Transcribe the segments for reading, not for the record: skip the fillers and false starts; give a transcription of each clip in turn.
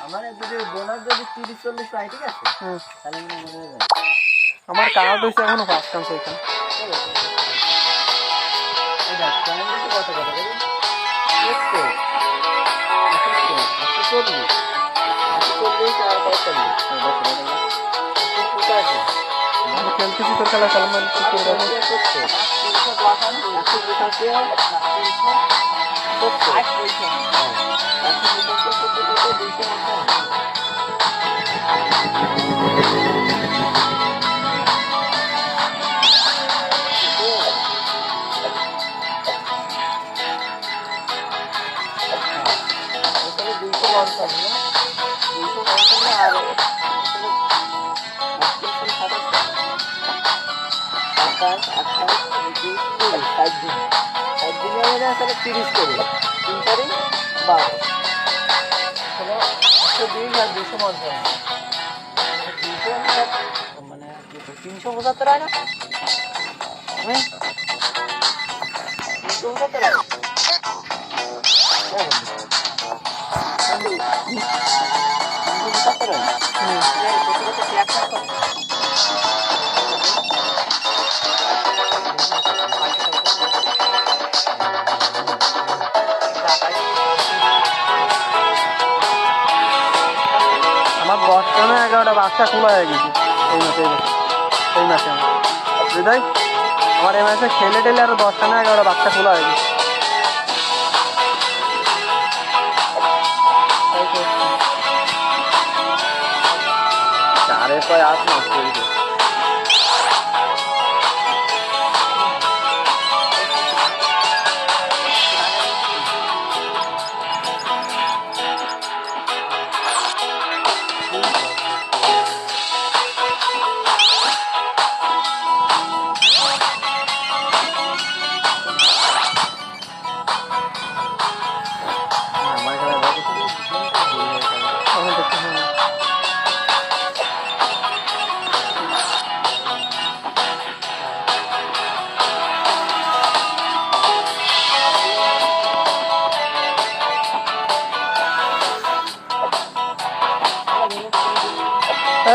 আমার যদি বোনাস যদি 30-40 পাই, ঠিক আছে, তাহলে মনে হয়ে যায়। আমার কার্ড হইছে এখনো 5 চান্স হইছে। এই দেখ পয়েন্ট কত কত দেখুন, দেখতে চলবে আর কত চলবে। আমি খেলতেছি তোর খেলা সালমান কি করে দেবো? আসলে 30 করে 3 তারিখ 12 হলো 120 আর 250 মানে 375 হয় না, 375 হয়। আমার 10টা না 11টা বাচ্চা খোলা হয়ে গেছে এই ম্যাচে হৃদয় আমার এই ম্যাচে খেলে টেলে আরো 10টা না 11টা বাচ্চা খোলা হয়ে গেছে। চারে প্রায় 8 মাস চলছে।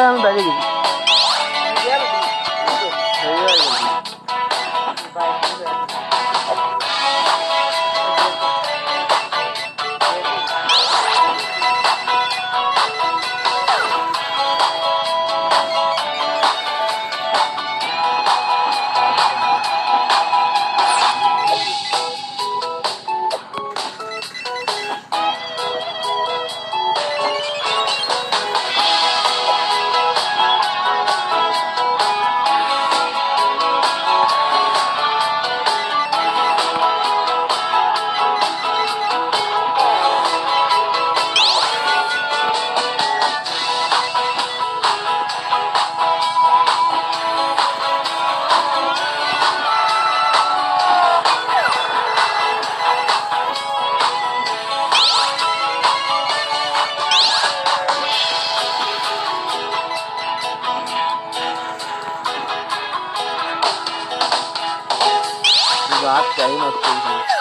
আমি বাইরে গেছি। बात क्या ही मत